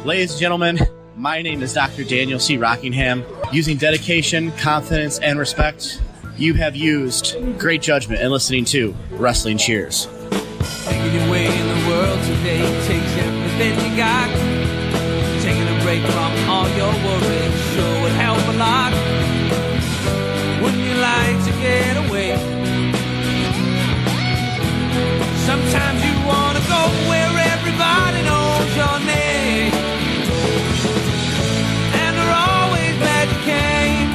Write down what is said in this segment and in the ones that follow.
Ladies and gentlemen, my name is Dr. Daniel C. Rockingham. Using dedication, confidence, and respect, you have used great judgment in listening to Wrestling Cheers. Taking your way in the world today takes everything you got. Taking a break from all your worries sure would help a lot. Wouldn't you like to get away? Sometimes you want to go where everybody knows your name, and they're always glad you came.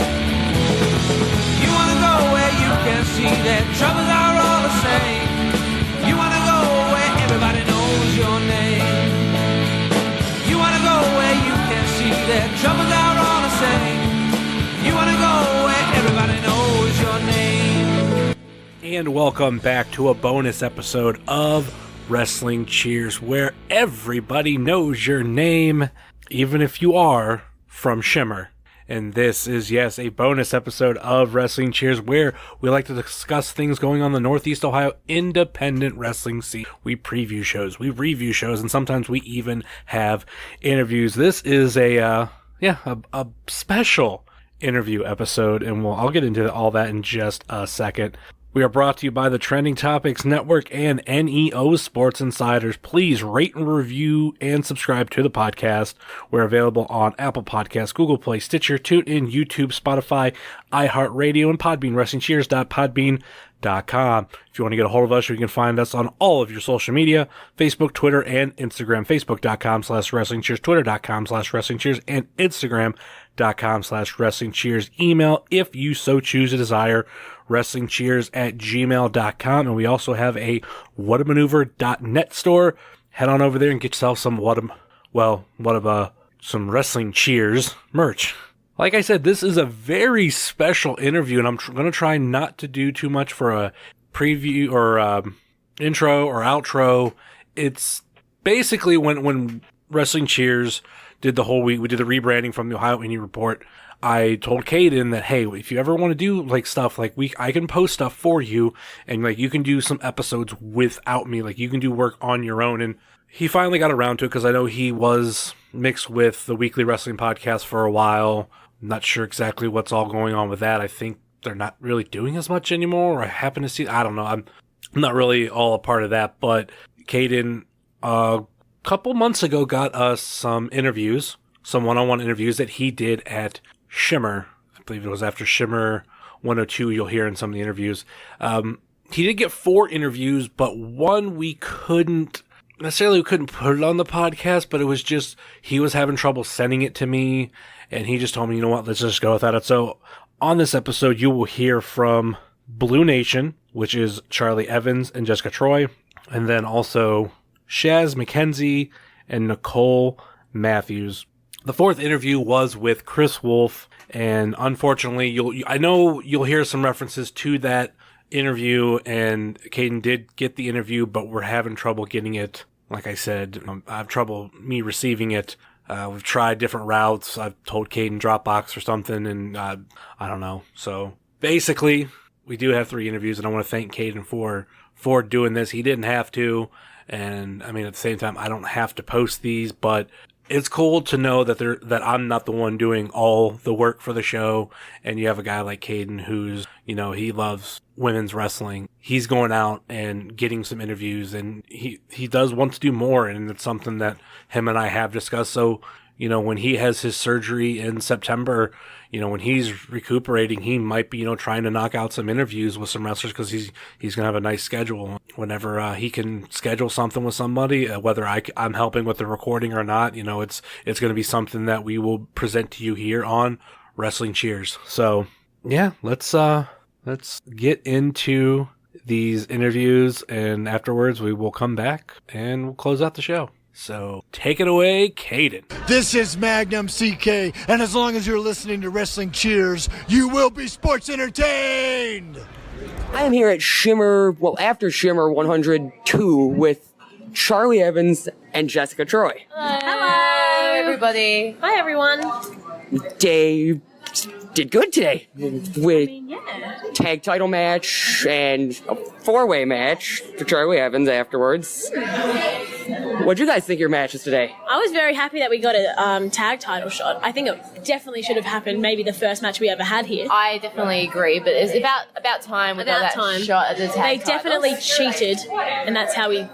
You want to go where you can see that troubles are all the same. You want to go where everybody knows your name. You want to go where you can see that troubles are all the same. You want to go where everybody knows your name. And welcome back to a bonus episode of Wrestling Cheers, where everybody knows your name, even if you are from Shimmer. And this is, yes, a bonus episode of Wrestling Cheers, where we like to discuss things going on in the Northeast Ohio independent wrestling scene. We preview shows, we review shows, and sometimes we even have interviews. This is a special interview episode, and I'll get into all that in just a second. We are brought to you by the Trending Topics Network and NEO Sports Insiders. Please rate and review and subscribe to the podcast. We're available on Apple Podcasts, Google Play, Stitcher, TuneIn, YouTube, Spotify, iHeartRadio, and Podbean, WrestlingCheers.podbean.com. If you want to get a hold of us, you can find us on all of your social media, Facebook, Twitter, and Instagram. Facebook.com/WrestlingCheers, Twitter.com/WrestlingCheers, and Instagram.com/WrestlingCheers. Email, if you so choose to desire, WrestlingCheers@gmail.com. And we also have a whatamaneuver.net store. Head on over there and get yourself some some Wrestling Cheers merch. Like I said, this is a very special interview, and I'm going to try not to do too much for a preview or intro or outro. It's basically when Wrestling Cheers did the whole week, we did the rebranding from the Ohio Indie Report. I told Kayden that, hey, if you ever want to do like stuff, like I can post stuff for you, and like you can do some episodes without me, like you can do work on your own. And he finally got around to it, because I know he was mixed with the Weekly Wrestling Podcast for a while. I'm not sure exactly what's all going on with that. I think they're not really doing as much anymore, or I happen to see, I don't know. I'm not really all a part of that, but Kayden, a couple months ago, got us some interviews, some one-on-one interviews that he did at Shimmer. I believe it was after Shimmer 102, you'll hear in some of the interviews. He did get 4 interviews, but one we couldn't put it on the podcast, but it was just, he was having trouble sending it to me, and he just told me, you know what, let's just go without it. So on this episode, you will hear from Blue Nation, which is Charli Evans and Jessica Troy, and then also Shazza McKenzie and Nicole Matthews. The 4th interview was with Chris Wolf, and unfortunately, I know you'll hear some references to that interview, and Kayden did get the interview, but we're having trouble getting it. Like I said, I have trouble me receiving it. We've tried different routes. I've told Kayden Dropbox or something, and I don't know. So basically, we do have 3 interviews, and I want to thank Kayden for doing this. He didn't have to, and I mean, at the same time, I don't have to post these, but it's cool to know that I'm not the one doing all the work for the show, and you have a guy like Kayden who's, he loves women's wrestling. He's going out and getting some interviews, and he does want to do more, and it's something that him and I have discussed. So, when he has his surgery in September, when he's recuperating, he might be, trying to knock out some interviews with some wrestlers, because he's going to have a nice schedule. Whenever he can schedule something with somebody, whether I'm helping with the recording or not, it's going to be something that we will present to you here on Wrestling Cheers. So, yeah, let's get into these interviews, and afterwards we will come back and we'll close out the show. So, take it away, Kayden. This is Magnum CK, and as long as you're listening to Wrestling Cheers, you will be sports entertained! I am here at Shimmer, after Shimmer 102 with Charli Evans and Jessica Troy. Hello, everybody. Hi, everyone. They did good today with tag title match and a 4-way match for Charli Evans afterwards. What'd you guys think of your matches today? I was very happy that we got a tag title shot. I think it definitely should have happened. Maybe the first match we ever had here. I definitely agree, but it's about time we got that shot at the tag They definitely cheated, and that's how we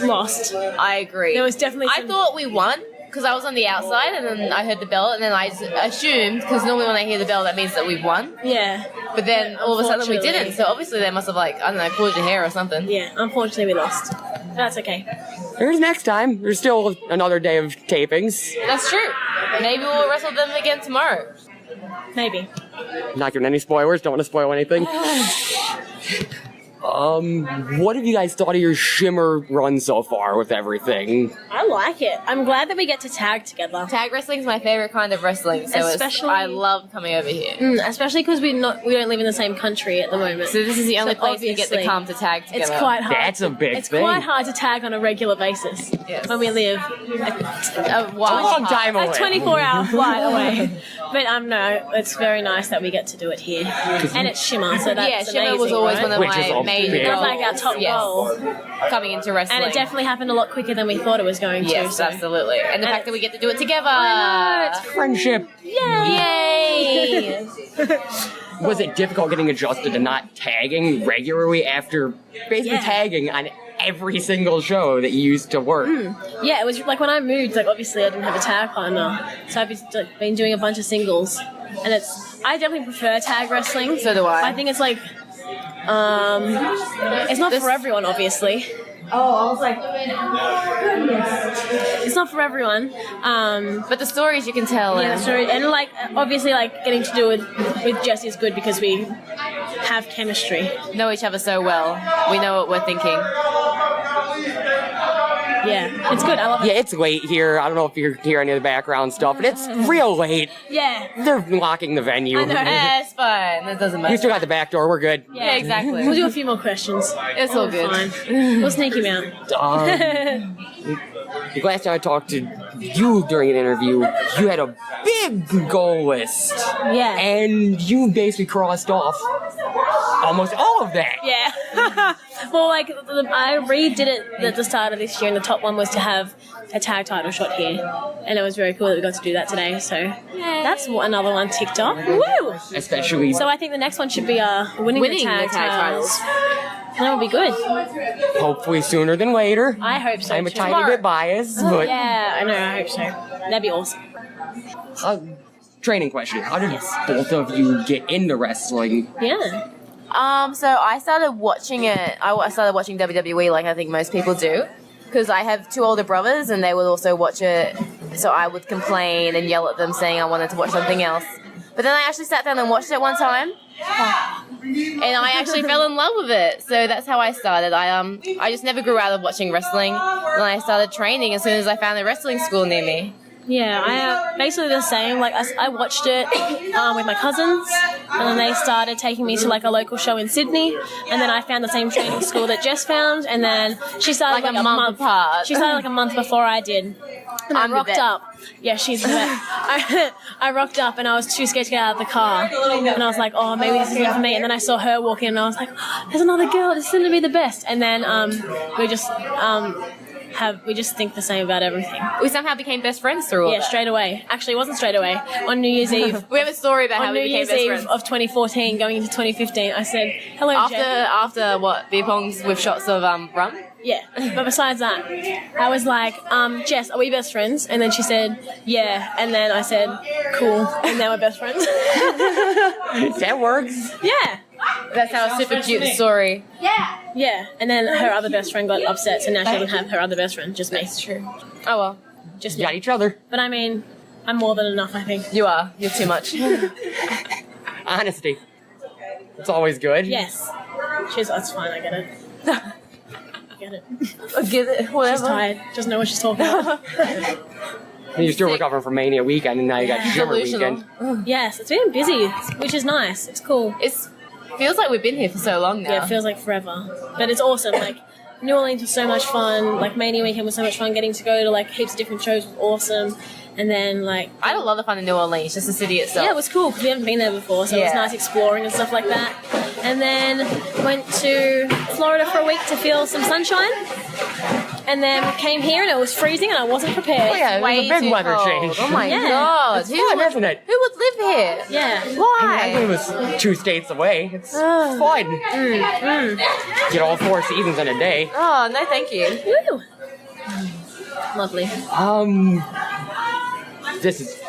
lost. I agree. There was definitely. I thought we won. Because I was on the outside and then I heard the bell and then I assumed, because normally when I hear the bell that means that we've won. Yeah. But then all of a sudden we didn't, so obviously they must have pulled your hair or something. Yeah, unfortunately we lost. That's okay. There's next time. There's still another day of tapings. That's true. Maybe we'll wrestle them again tomorrow. Maybe. Not giving any spoilers, don't want to spoil anything. What have you guys thought of your Shimmer run so far with everything? I like it. I'm glad that we get to tag together. Tag wrestling is my favorite kind of wrestling, so I love coming over here. Especially because we don't live in the same country at the moment. So this is the only place we get to come to tag together. It's quite hard. That's a big thing. It's quite hard to tag on a regular basis when we live a long time away. A 24-hour flight away. But no, it's very nice that we get to do it here. And it's Shimmer, so that's Shimmer amazing, was always one of Which my major That's goals. like our top goal. Coming into wrestling. And it definitely happened a lot quicker than we thought it was going to. Yes, so. absolutely. And the fact that we get to do it together. I know, it's Friendship. Yay! Was it difficult getting adjusted to not tagging regularly after basically tagging on every single show that you used to work? Yeah, it was like when I moved, like obviously I didn't have a tag partner, so I've been doing a bunch of singles, and I definitely prefer tag wrestling. So do I. I think it's like, it's not for everyone, obviously. Oh, I was like, it's not for everyone. But the stories you can tell. Yeah, the story, and like obviously like getting to do it with Jesse is good because we have chemistry. Know each other so well. We know what we're thinking. Yeah, it's good. I love it. Yeah, it's late here. I don't know if you hear any of the background stuff, but it's real late. Yeah. They're locking the venue. I know. It's fine. That doesn't matter. You still got the back door. We're good. Yeah, exactly. We'll do a few more questions. It's all good. Fine. We'll sneak him out. The last time I talked to you during an interview, you had a big goal list. Yeah. And you basically crossed off almost all of that. Yeah. Well, like, I redid it at the start of this year, and the top one was to have a tag title shot here. And it was very cool that we got to do that today, so that's another one ticked off. Woo! Especially... So I think the next one should be winning the tag titles. That would be good. Hopefully sooner than later. I hope so. I'm a tiny bit biased, but... Yeah, I know, I hope so. That'd be awesome. Training question. How did both of you get into wrestling? Yeah. So I started watching it. I started watching WWE like I think most people do, because I have two older brothers and they would also watch it. So I would complain and yell at them saying I wanted to watch something else. But then I actually sat down and watched it one time, and I actually fell in love with it. So that's how I started. I just never grew out of watching wrestling. And I started training as soon as I found a wrestling school near me. Yeah, I basically the same. Like I watched it with my cousins, and then they started taking me to like a local show in Sydney, and then I found the same training school that Jess found, and then she started like a month apart. She started like a month before I did, and I rocked up. Yeah, she's the vet. I rocked up, and I was too scared to get out of the car, and I was like, oh, maybe this isn't for me. And then I saw her walk in, and I was like, oh, there's another girl. This is going to be the best. And then we just think the same about everything. We somehow became best friends through all that. Yeah, straight away. Actually, it wasn't straight away. On New Year's Eve. We have a story about how we became best friends. On New Year's Eve of 2014, going into 2015, I said, hello, Jess. After what? Beer pongs with shots of rum? Yeah, but besides that, I was like, Jess, are we best friends? And then she said, yeah. And then I said, cool. And now we're best friends. That works. Yeah. That's how super cute the story. Yeah. Yeah. And then her other best friend got upset, so now she doesn't have her other best friend, just me. That's true. Oh well. Just you got each other. But I mean, I'm more than enough, I think. You are. You're too much. Honesty. It's always good. Yes. That's fine, I get it. I get it. I get it. Whatever. She's tired. Doesn't know what she's talking about. And you're still recovering from Mania weekend, and now you got Shimmer weekend. Yes, it's been busy, which is nice. It's cool. It feels like we've been here for so long now. Yeah, it feels like forever. But it's awesome. Like, New Orleans was so much fun. Like, Mania weekend was so much fun. Getting to go to, like, heaps of different shows was awesome. And then, like... I had a lot of fun in New Orleans, just the city itself. Yeah, it was cool, because we haven't been there before, so it was nice exploring and stuff like that. And then went to Florida for a week to feel some sunshine. And then we came here and it was freezing and I wasn't prepared. Oh yeah, Way there's a big too weather cold. change. Oh my Yeah. god. It's fun, isn't it? Who would live here? Yeah. Why? It was 2 states away. It's fun. Get all 4 seasons in a day. Oh, no thank you. Woo. Lovely. This is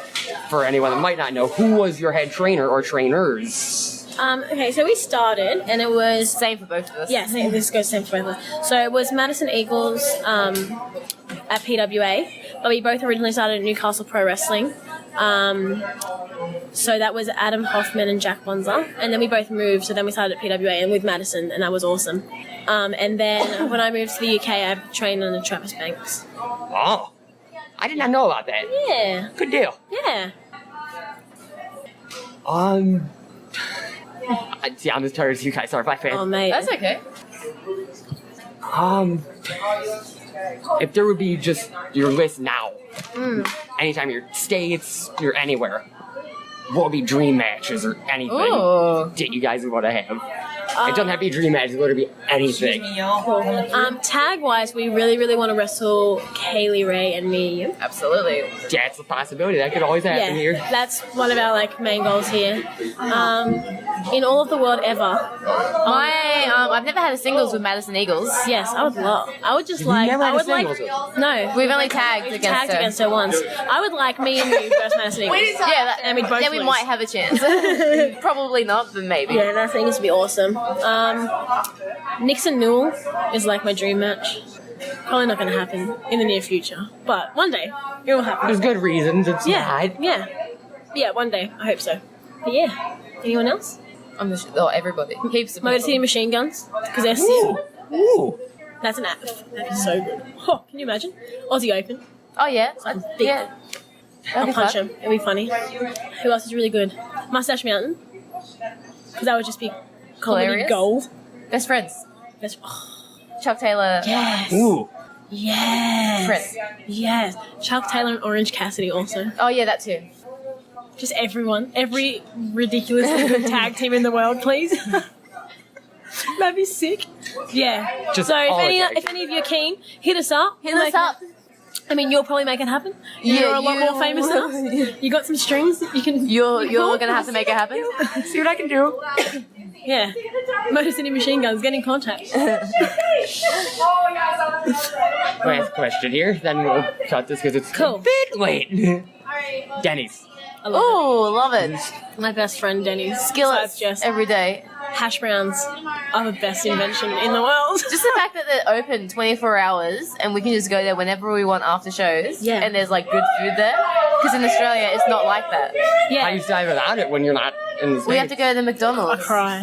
for anyone that might not know. Who was your head trainer or trainers? Okay, so we started and it was... Same for both of us. Yeah, this goes same for both of us. So it was Madison Eagles at PWA, but we both originally started at Newcastle Pro Wrestling. So that was Adam Hoffman and Jack Bonza, and then we both moved, so then we started at PWA and with Madison, and that was awesome. And then when I moved to the UK, I trained under Travis Banks. Oh, I did not know about that. Yeah. Good deal. Yeah. See, I'm as tired as you guys are, my fan. Oh, mate. That's okay. If there would be just your list now, anytime you're states, you're anywhere, what would be dream matches or anything Ooh. that you guys would want to have? It doesn't have to be dream matches, it would be anything. Tag-wise, we really, really want to wrestle Kaylee Ray and me. Absolutely. That's a possibility. That could always happen here. That's one of our main goals here. In all of the world ever. I've never had a singles with Madison Eagles. Yes, I would love. I would just You've never had I a would singles with her? No. We've only tagged against her. once. I would like me and you versus Madison Eagles. Yeah, and we'd both then we lose. might have a chance. Probably not, but maybe. Yeah, and I think this would be awesome. Nixon Newell is my dream match. Probably not going to happen in the near future, but one day it will happen. There's good reasons it's not. Yeah, one day. I hope so. But yeah, anyone else? Everybody. Heaps of Motor people. City Machine Guns because they're sick. Ooh. That's an app. That is so good. Oh, can you imagine? Aussie Open. Oh yeah. Yeah. I'll That'd be punch fun. him. It'll be funny. Who else is really good? Mustache Mountain. Because that would just be comedy Hilarious. gold. Best friends. That's, Chuck Taylor. yes. Ooh. Yes. Friends. Yes. Chuck Taylor and Orange Cassidy also. Oh yeah, that too. Just everyone. Every ridiculously good tag team in the world, please. That'd be sick. Yeah. Just so all the tag if any of you are keen, hit us up. Hit us up. I mean, you'll probably make it happen. Yeah, You're a lot more famous than us. You got some strings. You can. You're gonna have to make it happen. See what I can do. Yeah. Motor City Machine Guns, get in contact. Last question here, then we'll cut this because it's Cool. a bit late. Denny's. I love Oh, love it. it. My best friend, Denny's. Skillets Just every day. hash browns are the best invention in the world. Just the fact that they're open 24 hours and we can just go there whenever we want after shows. Yeah. And there's good food there. Because in Australia, it's not like that. How do Yeah. you survive without it when you're not in the States? We have to go to the McDonald's. I cry.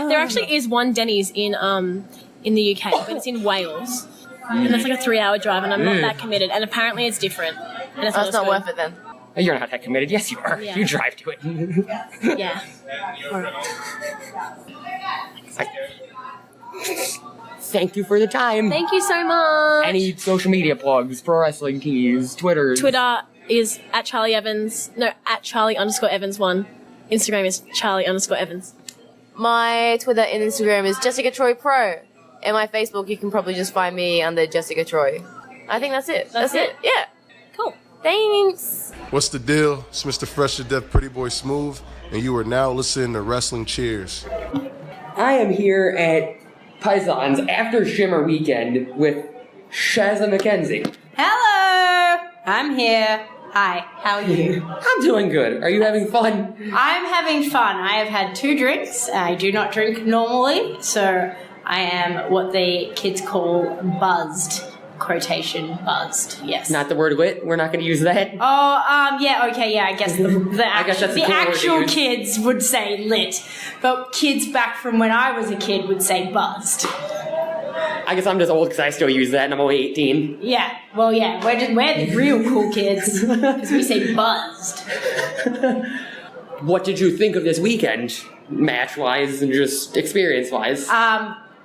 There actually is one Denny's in the UK, but it's in Wales. And that's like a 3-hour drive, and I'm not that committed. And apparently it's different. And it's That's not worth it then. You're not that committed. Yes, you are. Yeah. You drive to it. Yeah. Thank you for the time. Thank you so much. Any social media plugs, pro wrestling keys, Twitter? Twitter is at Charli Evans. No, at Charli_Evans1. Instagram is Charli_Evans. My Twitter and Instagram is Jessica Troy Pro. And my Facebook, you can probably just find me under Jessica Troy. I think that's it. That's it. Yeah. Cool. Thanks. What's the deal? It's Mr. Fresh to Death Pretty Boy Smooth, and you are now listening to Wrestling Cheers. I am here at Paisans after Shimmer weekend with Shazza McKenzie. Hello! I'm here. Hi, how are you? I'm doing good. Are you having fun? I'm having fun. I have had 2 drinks. I do not drink normally, so I am what the kids call buzzed. Quotation buzzed, yes. Not the word lit. We're not going to use that. Oh, yeah, okay, yeah, I guess the I guess that's the a cool word to actual use. kids would say lit, but kids back from when I was a kid would say buzzed. I guess I'm just old because I still use that and I'm only 18. Yeah, well, yeah, we're the real cool kids, because we say buzzed. What did you think of this weekend, match-wise and just experience-wise?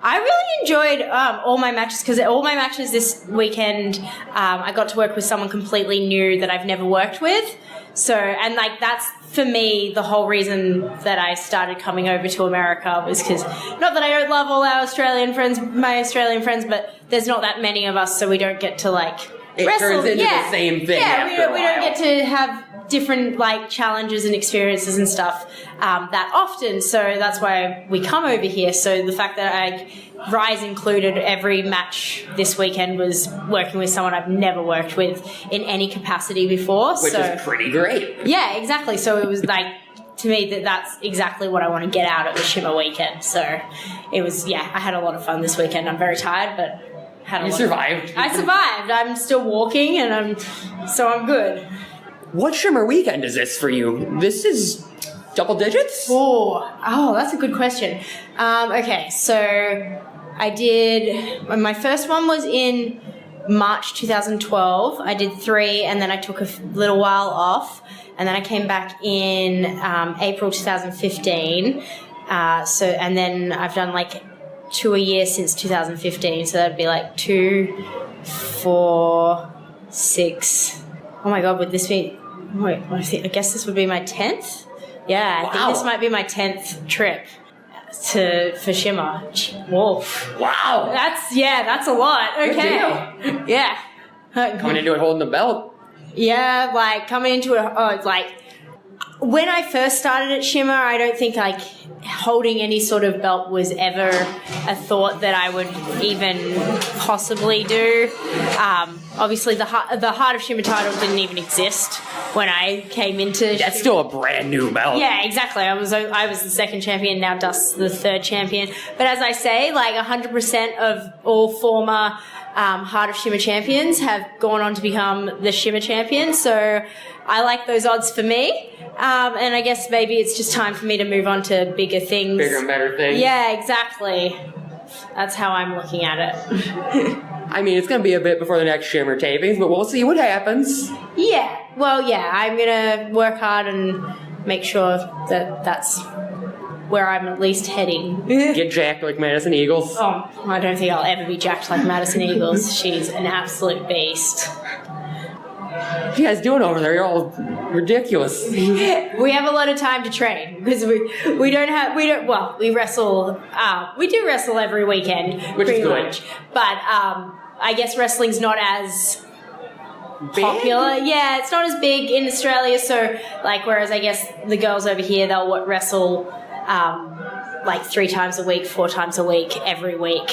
I really enjoyed all my matches, because all my matches this weekend, I got to work with someone completely new that I've never worked with. So, and like that's for me the whole reason that I started coming over to America was because not that I don't love all our Australian friends, my Australian friends, but there's not that many of us, so we don't get to like wrestle. Turns into the same thing. Yeah, after we don't get to have different like challenges and experiences and stuff that often. So that's why we come over here. So the fact that Rise included every match this weekend was working with someone I've never worked with in any capacity before. Which is pretty great. Yeah, exactly. So it was like, to me, that's exactly what I want to get out of the Shimmer weekend. So it was, I had a lot of fun this weekend. I'm very tired, but had a lot survived. I survived. I'm still walking, and I'm good. What Shimmer weekend is this for you? This is double digits? Oh, that's a good question. Okay, so I did, my first one was in March 2012. I did 3, and then I took a little while off, and then I came back in April 2015. And then I've done like 2 a year since 2015, so that'd be like 2, 4, 6. Oh my God, would this be... Wait, I guess this would be my 10th? Yeah, I think this might be my 10th trip for Shimmer. Whoa. Wow. That's a lot. Okay. Good deal. Yeah. Coming into it holding the belt. Yeah, like coming into it, like when I first started at Shimmer, I don't think like holding any sort of belt was ever a thought that I would even possibly do. Obviously, the Heart of Shimmer title didn't even exist when I came into. That's still a brand new belt. Yeah, exactly. I was the second champion. Now Dust's the third champion. But as I say, like 100% of all former Heart of Shimmer champions have gone on to become the Shimmer champion. So I like those odds for me. And I guess maybe it's just time for me to move on to bigger things. Bigger and better things. Yeah, exactly. That's how I'm looking at it. I mean, it's going to be a bit before the next Shimmer tapings, but we'll see what happens. Yeah. Well, yeah, I'm going to work hard and make sure that that's where I'm at least heading. Get jacked like Madison Eagles. Oh, I don't think I'll ever be jacked like Madison Eagles. She's an absolute beast. What are you guys doing over there? You're all ridiculous. We have a lot of time to train because we wrestle. We do wrestle every weekend, which is good. much. But I guess wrestling's not as popular. Yeah, it's not as big in Australia. So like, whereas I guess the girls over here, they'll wrestle like 3 times a week, 4 times a week, every week.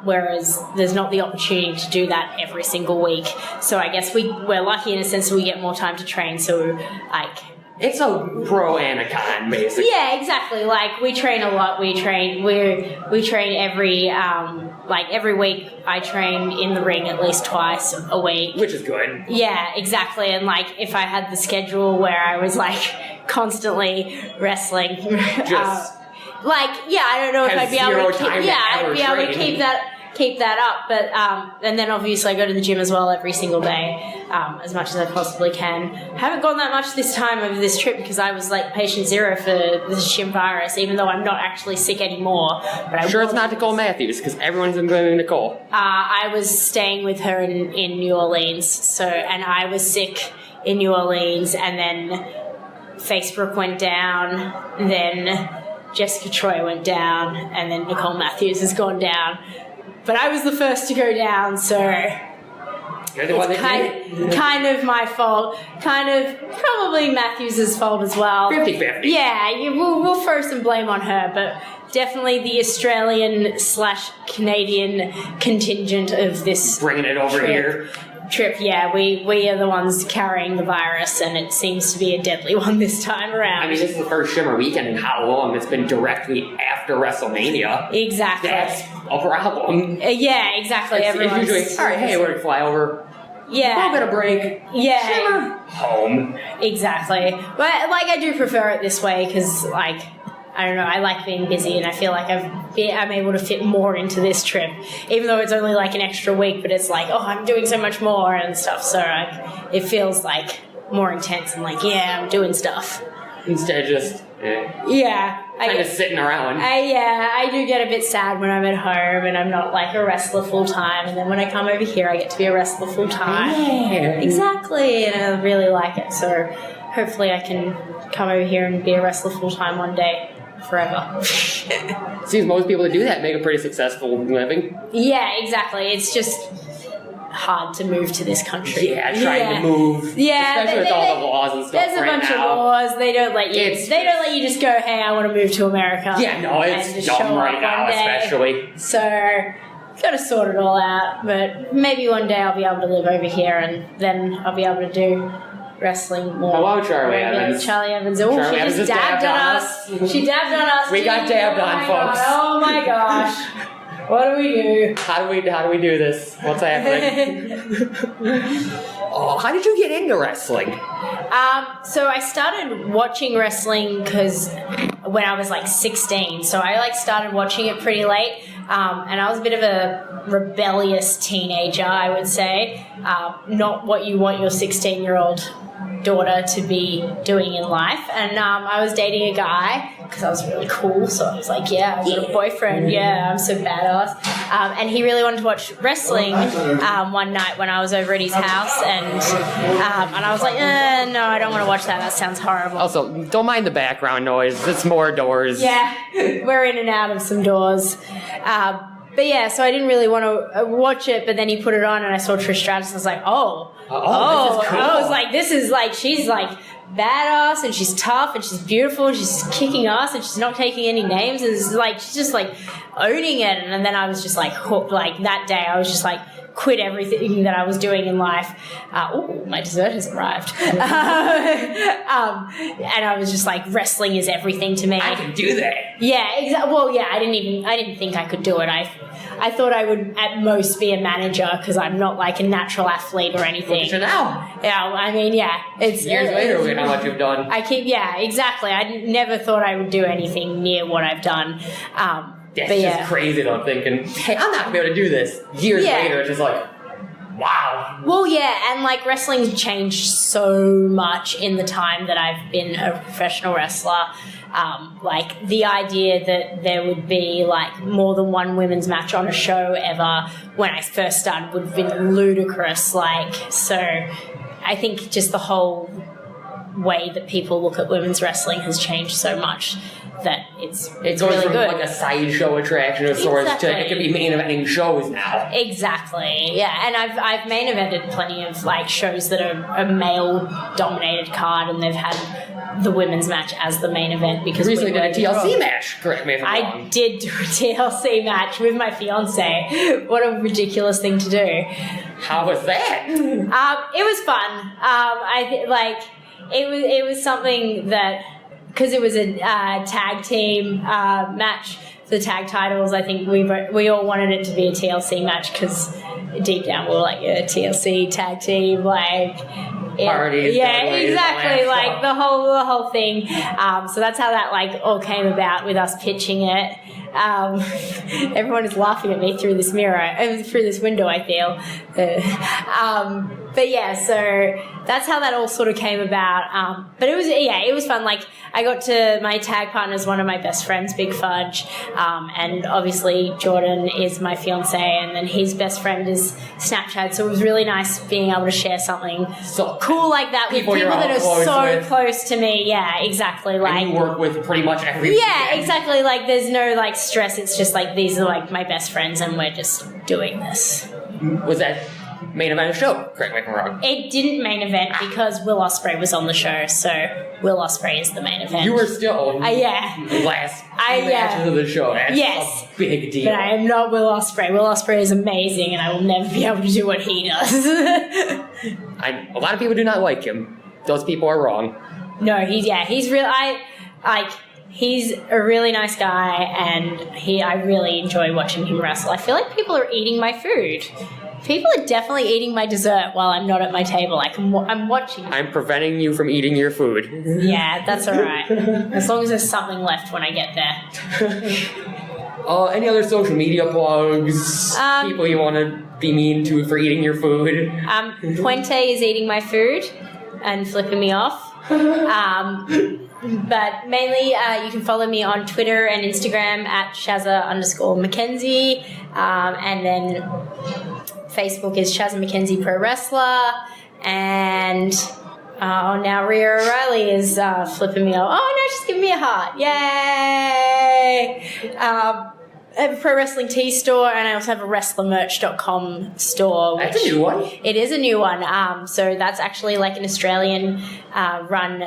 Whereas there's not the opportunity to do that every single week. So I guess we're lucky in a sense that we get more time to train. So like, it's a pro and a con, basically. Yeah, exactly. Like we train a lot. We train every every week. I train in the ring at least twice a week, which is good. Yeah, exactly. And like if I had the schedule where I was like constantly wrestling, I don't know if I'd be able to keep that up. But and then obviously I go to the gym as well every single day, as much as I possibly can. I haven't gone that much this time over this trip because I was like patient 0 for the Shim virus, even though I'm not actually sick anymore. But I'm sure it's not Nicole Matthews because everyone's been blaming Nicole. I was staying with her in New Orleans, and I was sick in New Orleans, and then Facebook went down, then Jessica Troy went down, and then Nicole Matthews has gone down. But I was the first to go down, so it's kind of my fault. Kind of probably Matthews' fault as well. 50-50. Yeah, we'll throw some blame on her, but definitely the Australian/Canadian contingent of this bringing it over here. Yeah, we are the ones carrying the virus, and it seems to be a deadly one this time around. I mean, this is the first Shimmer weekend in how long it's been directly after WrestleMania. Exactly. That's a problem. Yeah, exactly. It's usually, all right, hey, we're going to fly over. Yeah. A little bit of break. Yeah. Shimmer. Home. Exactly. But, like, I do prefer it this way because, like, I don't know, I like being busy, and I feel like I'm able to fit more into this trip, even though it's only like an extra week, but it's like, oh, I'm doing so much more and stuff, so it feels like more intense and like, yeah, I'm doing stuff. Instead of just Yeah. Kind of sitting around. I do get a bit sad when I'm at home and I'm not like a wrestler full time, and then when I come over here I get to be a wrestler full time. Yeah. Exactly, and I really like it. So hopefully I can come over here and be a wrestler full time one day, forever. Seems most people that do that make a pretty successful living. Yeah, exactly. It's just hard to move to this country. Yeah, trying to move. Yeah, especially with all the laws and stuff. There's a right bunch now. of laws. They don't let you. They don't let you just go. Hey, I want to move to America. Yeah, no, it's and just dumb show right up now, one day. especially. So, gotta sort it all out. But maybe one day I'll be able to live over here, and then I'll be able to do wrestling more. Hello, Charli regular. Evans. Charli Evans. Oh, Charli she Evans just dabbed on us. She dabbed on us. We got dabbed on, folks. Oh my gosh. What do we do? How do we do this? What's happening? Oh, how did you get into wrestling? So I started watching wrestling because when I was like 16. So I like started watching it pretty late. And I was a bit of a rebellious teenager, I would say. Not what you want your 16-year-old daughter to be doing in life. And I was dating a guy because I was really cool. So I was like, yeah, I've got a boyfriend. Yeah, I'm so badass. And he really wanted to watch wrestling one night when I was over at his house. And I was like, no, I don't want to watch that. That sounds horrible. Also, don't mind the background noise. It's more doors. Yeah, we're in and out of some doors. But yeah, so I didn't really want to watch it, but then he put it on and I saw Trish Stratus and I was like, this is cool. I was like, this is like, she's like badass and she's tough and she's beautiful and she's kicking ass and she's not taking any names and it's like, she's just like owning it. And then I was just like hooked. Like that day I was just like, quit everything that I was doing in life. My dessert has arrived. And I was just like, wrestling is everything to me. I can do that. Yeah, exactly. Well, yeah, I didn't think I could do it. I thought I would at most be a manager because I'm not like a natural athlete or anything. So now. Yeah, I mean, yeah. It's years later, we know what you've done. Yeah, exactly. I never thought I would do anything near what I've done. That's just crazy though, thinking, hey, I'm not going to be able to do this. Years later, it's just like, wow. Well, yeah, and like wrestling's changed so much in the time that I've been a professional wrestler. Like the idea that there would be like more than one women's match on a show ever when I first started would have been ludicrous. Like, so I think just the whole way that people look at women's wrestling has changed so much that it's really from good. Like a sideshow attraction of sorts to it could be main eventing shows now. Exactly, yeah. And I've main evented plenty of like shows that are a male dominated card and they've had the women's match as the main event because recently did a TLC match. Correct me if I'm wrong. I did do a TLC match with my fiance. What a ridiculous thing to do. How was that? It was fun. It was something that, because it was a tag team match for the tag titles, I think we all wanted it to be a TLC match because deep down we were like, yeah, TLC tag team, like parties. Yeah, exactly, like the whole thing. So that's how that like all came about with us pitching it. Everyone is laughing at me through this mirror, through this window, I feel. But yeah, so that's how that all sort of came about. But it was fun. Like I got to, my tag partner is one of my best friends, Big Fudge, and obviously Jordan is my fiance, and then his best friend is Snapchat. So it was really nice being able to share something so cool like that with people that are so close to me. Yeah, exactly. Like, and you work with pretty much everybody. Yeah, exactly. Like there's no like stress. It's just like these are like my best friends, and we're just doing this. Was that main event of the show? Correct me if I'm wrong. It didn't main event because Will Ospreay was on the show, so Will Ospreay is the main event. You were still last matches of the show. That's a big deal. But I am not Will Ospreay. Will Ospreay is amazing, and I will never be able to do what he does. A lot of people do not like him. Those people are wrong. No, he's real. He's a really nice guy, and I really enjoy watching him wrestle. I feel like people are eating my food. People are definitely eating my dessert while I'm not at my table. I'm watching. I'm preventing you from eating your food. Yeah, that's all right. As long as there's something left when I get there. Any other social media plugs? People you want to be mean to for eating your food? Puente is eating my food and flipping me off. But mainly, you can follow me on Twitter and Instagram at Shazza_McKenzie. And then Facebook is Shazza McKenzie Pro Wrestler. And now Rhea O'Reilly is flipping me off. Oh, no, she's giving me a heart. Yay! I have a pro wrestling tea store, and I also have a wrestlermerch.com store. That's a new one. It is a new one. So that's actually like an Australian run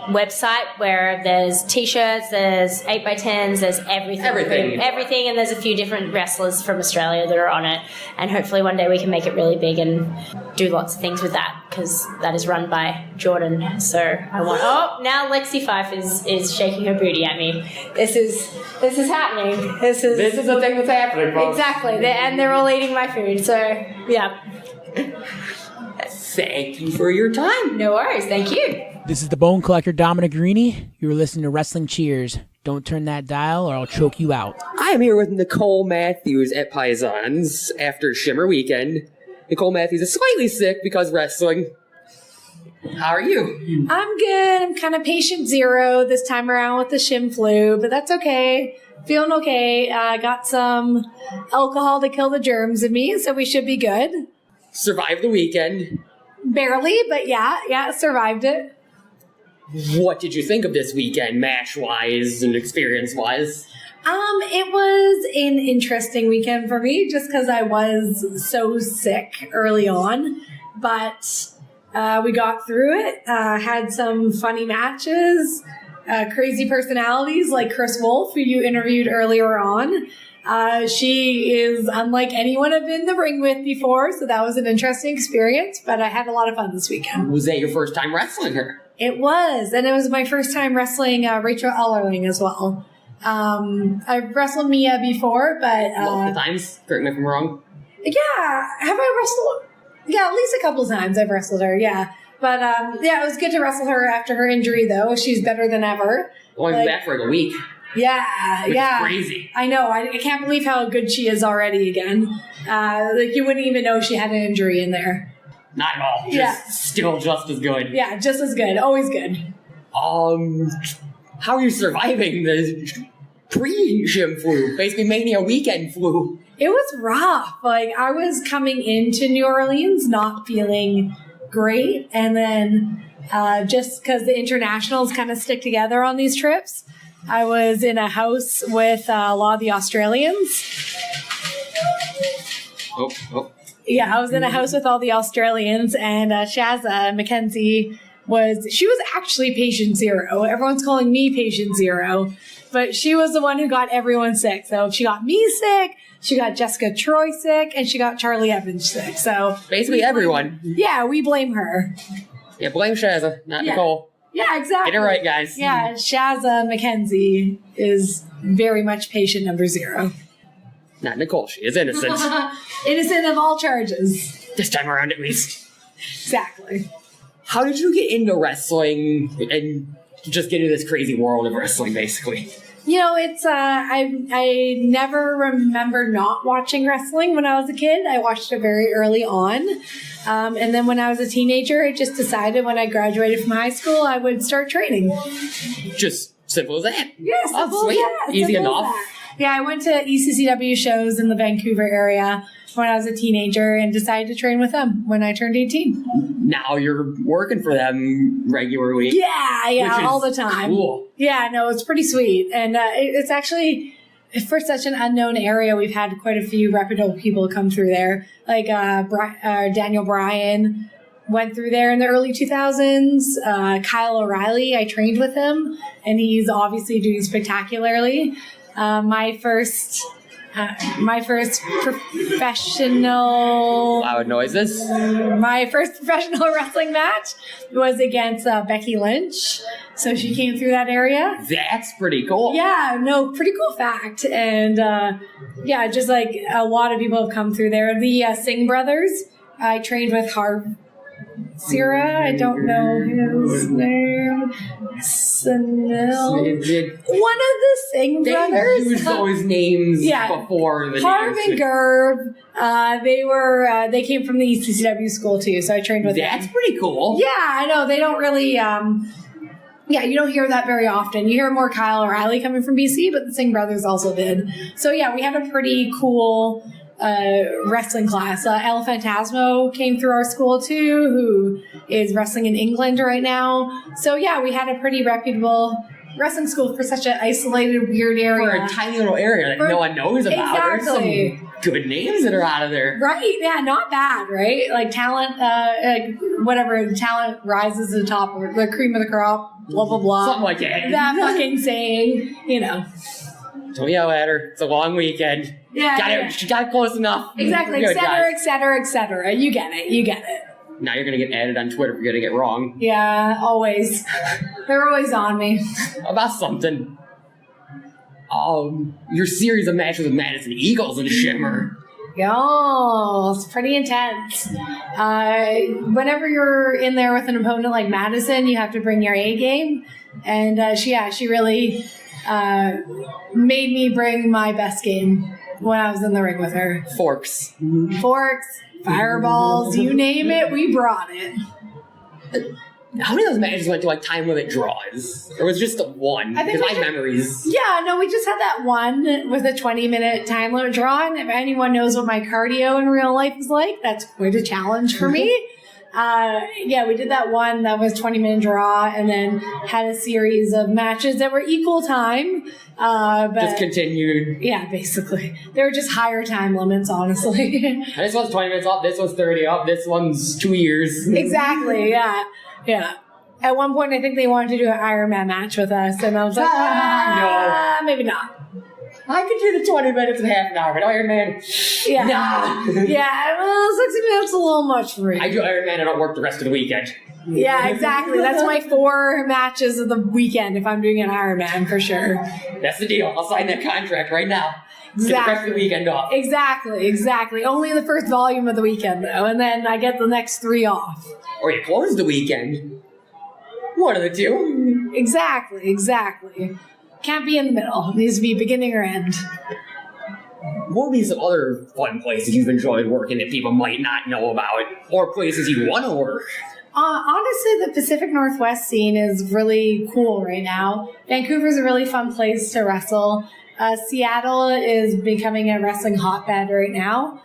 website where there's t-shirts, there's 8x10s, there's everything, and there's a few different wrestlers from Australia that are on it, and hopefully one day we can make it really big and do lots of things with that, because that is run by Jordan. So I want now Lexi Fife is shaking her booty at me. This is happening. This is the thing that's happening, folks. Exactly. And they're all eating my food, so yeah. Thank you for your time. No worries, thank you. This is the Bone Collector, Dominic Greeny. You're listening to Wrestling Cheers. Don't turn that dial or I'll choke you out. I am here with Nicole Matthews at Paisans after Shimmer weekend. Nicole Matthews is slightly sick because wrestling. How are you? I'm good. I'm kind of patient zero this time around with the Shim flu, but that's okay. Feeling okay. Got some alcohol to kill the germs in me, so we should be good. Survived the weekend. Barely, but yeah, survived it. What did you think of this weekend, match-wise and experience-wise? It was an interesting weekend for me just because I was so sick early on, but we got through it, had some funny matches, crazy personalities like Chris Wolf, who you interviewed earlier on. She is unlike anyone I've been in the ring with before, so that was an interesting experience, but I had a lot of fun this weekend. Was that your first time wrestling her? It was, and it was my first time wrestling Rachel Ellerling as well. I've wrestled Mia before, but... multiple times? Correct me if I'm wrong. Yeah, have I wrestled? Yeah, at least a couple times I've wrestled her, yeah. But, it was good to wrestle her after her injury, though. She's better than ever. Only back for like a week. Yeah, Which yeah. is crazy. I know. I can't believe how good she is already again. You wouldn't even know she had an injury in there. Not at all. Still just as good. Yeah, just as good. Always good. How are you surviving the pre-Shim flu? Basically Mania weekend flu. It was rough. I was coming into New Orleans not feeling great, and then just because the internationals kind of stick together on these trips, I was in a house with a lot of the Australians. Yeah, I was in a house with all the Australians, and Shazza McKenzie was actually patient zero. Everyone's calling me patient zero, but she was the one who got everyone sick. So she got me sick, she got Jessica Troy sick, and she got Charli Evans sick. So basically everyone. Yeah, we blame her. Yeah, blame Shazza, not Nicole. Yeah, exactly. Get it right, guys. Yeah, Shazza McKenzie is very much patient number 0. Not Nicole. She is innocent. Innocent of all charges. This time around, at least. Exactly. How did you get into wrestling and just get into this crazy world of wrestling, basically? You know, it's, I never remember not watching wrestling when I was a kid. I watched it very early on. And then when I was a teenager, I just decided when I graduated from high school, I would start training. Just simple as that. Yeah, simple as that. Easy enough. Yeah, I went to ECCW shows in the Vancouver area when I was a teenager and decided to train with them when I turned 18. Now you're working for them regularly. Yeah, all the time. Cool. Yeah, no, it's pretty sweet. And it's actually, for such an unknown area, we've had quite a few reputable people come through there. Like Daniel Bryan went through there in the early 2000s. Kyle O'Reilly, I trained with him, and he's obviously doing spectacularly. My first professional... Loud noises. My first professional wrestling match was against Becky Lynch. So she came through that area. That's pretty cool. Yeah, no, pretty cool fact. And just like a lot of people have come through there. The Singh brothers, I trained with Harv Sierra, I don't know his name. Sunil. One of the Singh brothers. They used those names before the Harv names. and Gerb. They came from the ECCW school too, so I trained with them. That's pretty cool. Yeah, I know. They don't really, you don't hear that very often. You hear more Kyle O'Reilly coming from BC, but the Singh brothers also did. So yeah, we had a pretty cool wrestling class. El Phantasmo came through our school too, who is wrestling in England right now. So yeah, we had a pretty reputable wrestling school for such an isolated, weird area. For a tiny little area that no one knows about. Exactly. There's some good names that are out of there. Right, yeah, not bad, right? Like talent, talent rises to the top, or the cream of the crop, blah, blah, blah. Something like that. That fucking saying, Don't yell at her. It's a long weekend. Yeah. She got close enough. Exactly, Good, etc., guys. etc., etc. You get it. Now you're going to get added on Twitter for getting it wrong. Yeah, always. They're always on me. About something. Your series of matches with Madison Eagles and Shimmer. Yo, it's pretty intense. Whenever you're in there with an opponent like Madison, you have to bring your A game. And she really made me bring my best game when I was in the ring with her. Forks, fireballs, you name it, we brought it. How many of those matches went to like time limit draws? Or was it just the one? I think because my memories. Yeah, no, we just had that one with a 20-minute time limit draw. And if anyone knows what my cardio in real life is like, that's quite a challenge for me. We did that one that was 20-minute draw, and then had a series of matches that were equal time. But just continued. Yeah, basically. They were just higher time limits, honestly. And this one's 20 minutes up, this one's 30 up, this one's 2 years. Exactly, yeah. Yeah. At one point, I think they wanted to do an Iron Man match with us, and I was like, no. Maybe not. I could do the 20 minutes and half an hour, but Iron Man, yeah. nah. Yeah, well, 60 minutes is a little much for me. I do Iron Man, I don't work the rest of the weekend. Yeah, exactly. That's my 4 matches of the weekend if I'm doing an Iron Man, for sure. That's the deal. I'll sign that contract right now. Exactly. Get the rest of the weekend off. Exactly. Only the first volume of the weekend, though, and then I get the next 3 off. Or you close the weekend. One of the two. Exactly. Can't be in the middle. It needs to be beginning or end. What would be some other fun places you've enjoyed working that people might not know about? Or places you want to work? Honestly, the Pacific Northwest scene is really cool right now. Vancouver's a really fun place to wrestle. Seattle is becoming a wrestling hotbed right now,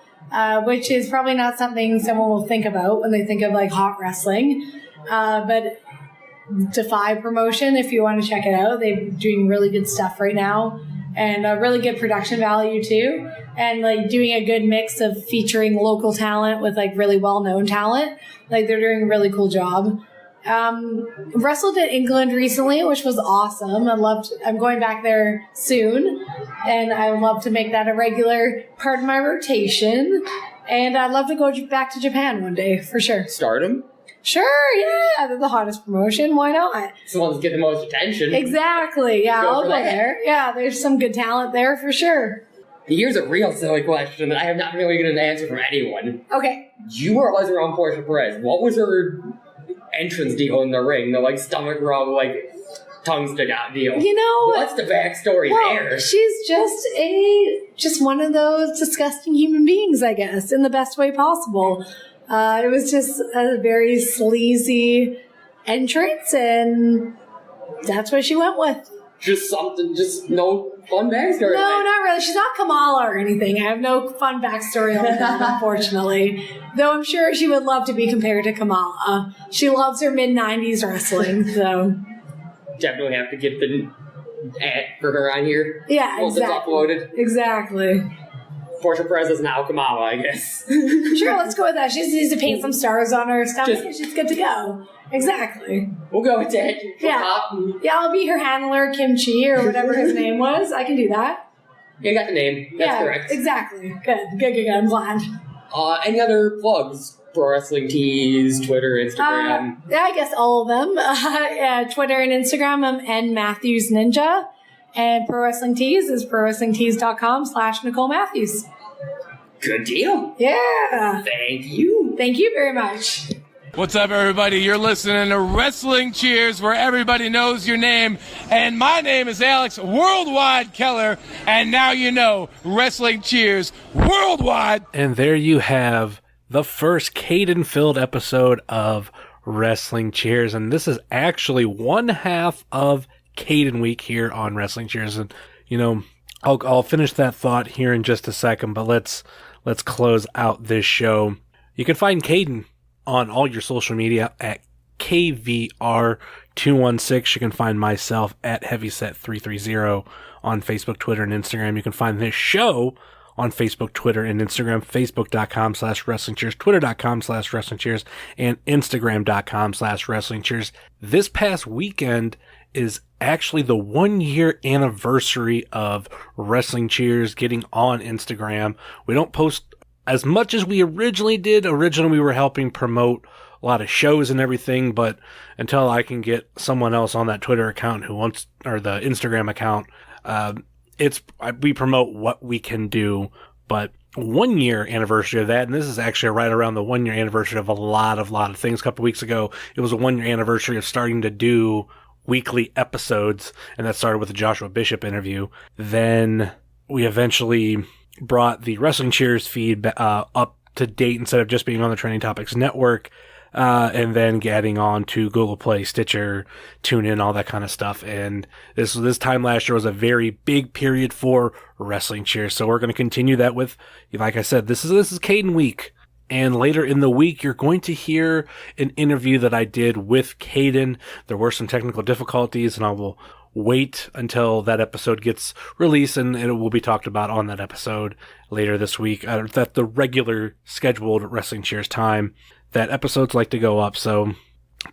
which is probably not something someone will think about when they think of like hot wrestling. But Defy promotion, if you want to check it out, they're doing really good stuff right now, and a really good production value too, and like doing a good mix of featuring local talent with like really well-known talent. Like they're doing a really cool job. Wrestled in England recently, which was awesome. I'm going back there soon, and I would love to make that a regular part of my rotation. And I'd love to go back to Japan one day, for sure. Stardom? Sure, yeah. They're the hottest promotion. Why not? It's the ones that get the most attention. Exactly, yeah. I'll go that. there. Yeah, there's some good talent there, for sure. Here's a real silly question that I have not been able to get an answer from anyone. Okay. You were always around Portia Perez. What was her entrance deal in the ring? The like stomach rub, like tongue stick out deal. You know, what's the backstory there? She's just one of those disgusting human beings, I guess, in the best way possible. It was just a very sleazy entrance, and that's what she went with. Just no fun backstory. No, not really. She's not Kamala or anything. I have no fun backstory on that, unfortunately. Though I'm sure she would love to be compared to Kamala. She loves her mid-90s wrestling, so. Definitely have to get the ad for her on here. Yeah, once exactly. it's uploaded. Exactly. Portia Perez is now Kamala, I guess. Sure, let's go with that. She just needs to paint some stars on her stomach and she's good to go. Exactly. We'll go with that. Yeah, I'll be her handler, Kimchi, or whatever his name was. I can do that. You got the name. That's correct. Exactly. Good. I'm glad. Any other plugs? Pro Wrestling Tees, Twitter, Instagram? I guess all of them. Twitter and Instagram, I'm N Matthews Ninja. And Pro Wrestling Tees is prowrestlingtees.com/Nicole Matthews. Good deal. Yeah. Thank you. Thank you very much. What's up, everybody? You're listening to Wrestling Cheers, where everybody knows your name. And my name is Alex Worldwide Keller. And now you know Wrestling Cheers Worldwide. And there you have the first Kayden-filled episode of Wrestling Cheers. And this is actually one half of Kayden Week here on Wrestling Cheers. And, you know, I'll finish that thought here in just a second, but let's close out this show. You can find Kayden on all your social media at KVR216. You can find myself at Heavyset330 on Facebook, Twitter, and Instagram. You can find this show on Facebook, Twitter, and Instagram, facebook.com/WrestlingCheers, twitter.com/WrestlingCheers, and Instagram.com/WrestlingCheers. This past weekend is actually the 1-year anniversary of Wrestling Cheers getting on Instagram. We don't post as much as we originally did. Originally, we were helping promote a lot of shows and everything, but until I can get someone else on that Twitter account or the Instagram account, we promote what we can do. But 1-year anniversary of that, and this is actually right around the 1-year anniversary of a lot of things. A couple weeks ago, it was a 1-year anniversary of starting to do weekly episodes, and that started with the Joshua Bishop interview. Then we eventually brought the Wrestling Cheers feed up to date instead of just being on the Trending Topics Network, and then getting on to Google Play, Stitcher, TuneIn, all that kind of stuff. And this time last year was a very big period for Wrestling Cheers, so we're going to continue that with, like I said, this is Kayden Week. And later in the week, you're going to hear an interview that I did with Kayden. There were some technical difficulties, and I will wait until that episode gets released, and it will be talked about on that episode later this week at the regular scheduled Wrestling Cheers time that episodes like to go up. So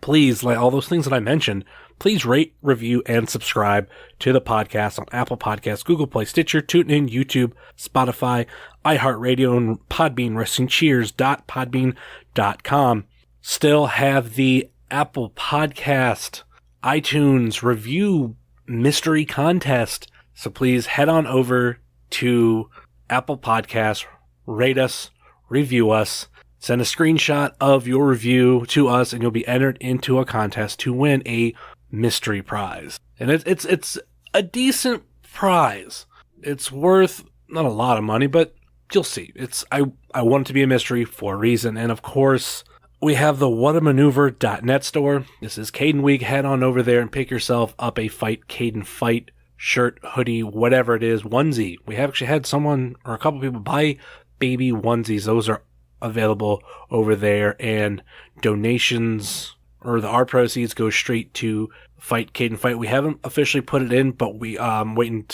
please, like all those things that I mentioned, please rate, review, and subscribe to the podcast on Apple Podcasts, Google Play, Stitcher, TuneIn, YouTube, Spotify, iHeartRadio, and Podbean, WrestlingCheers.podbean.com. Still have the Apple Podcast, iTunes review mystery contest. So please head on over to Apple Podcasts, rate us, review us, send a screenshot of your review to us, and you'll be entered into a contest to win a mystery prize. And it's a decent prize. It's worth not a lot of money, but you'll see. I want it to be a mystery for a reason. And of course, we have the whatamaneuver.net store. This is Kayden Week. Head on over there and pick yourself up a Fight Kayden Fight shirt, hoodie, whatever it is, onesie. We have actually had someone or a couple people buy baby onesies. Those are available over there, and donations or our proceeds go straight to Fight Kayden Fight. We haven't officially put it in, but we waiting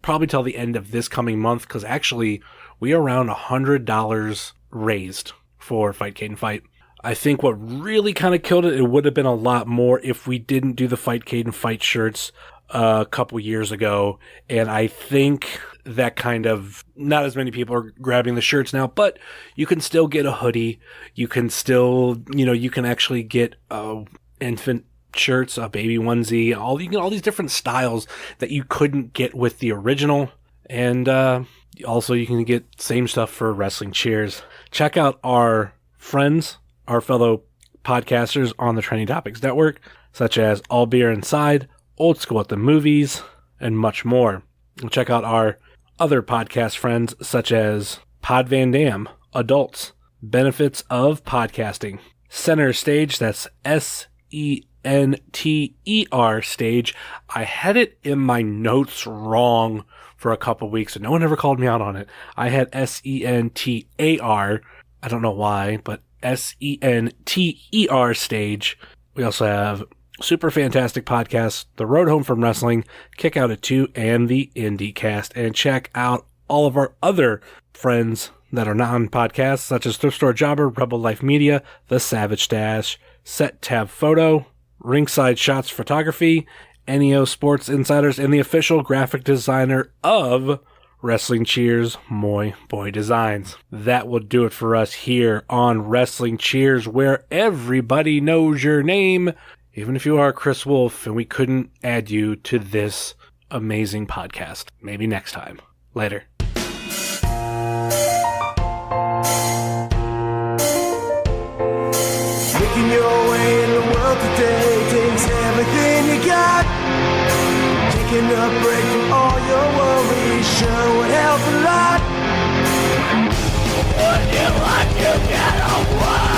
probably till the end of this coming month, because actually we are around $100 raised for Fight Kayden Fight. I think what really kind of killed it would have been a lot more if we didn't do the Fight Kayden Fight shirts a couple years ago. And I think that kind of, not as many people are grabbing the shirts now, but you can still get a hoodie. You can still, you can actually get infant shirts, a baby onesie, all these different styles that you couldn't get with the original. And also you can get same stuff for Wrestling Cheers. Check out our friends, our fellow podcasters on the Trending Topics Network, such as All Beer Inside, Old School at the Movies, and much more. Check out our other podcast friends, such as Pod Van Dam, Adults, Benefits of Podcasting, Center Stage, that's SENTER Stage. I had it in my notes wrong for a couple weeks, and no one ever called me out on it. I had SENTAR, I don't know why, but SENTER Stage. We also have Super Fantastic Podcast, The Road Home from Wrestling, Kick Out at 2, and the IndieCast. And check out all of our other friends that are not on podcasts, such as Thrift Store Jobber, Rebel Life Media, The Savage Dash, Set Tab Photo, Ringside Shots Photography, NEO Sports Insiders, and the official graphic designer of Wrestling Cheers, Moy Boy Designs. That will do it for us here on Wrestling Cheers, where everybody knows your name, even if you are Chris Wolf, and we couldn't add you to this amazing podcast. Maybe next time. Later. making your way in the world today takes everything you got. Taking a break from all your worries sure would help a lot. Would you like to get away?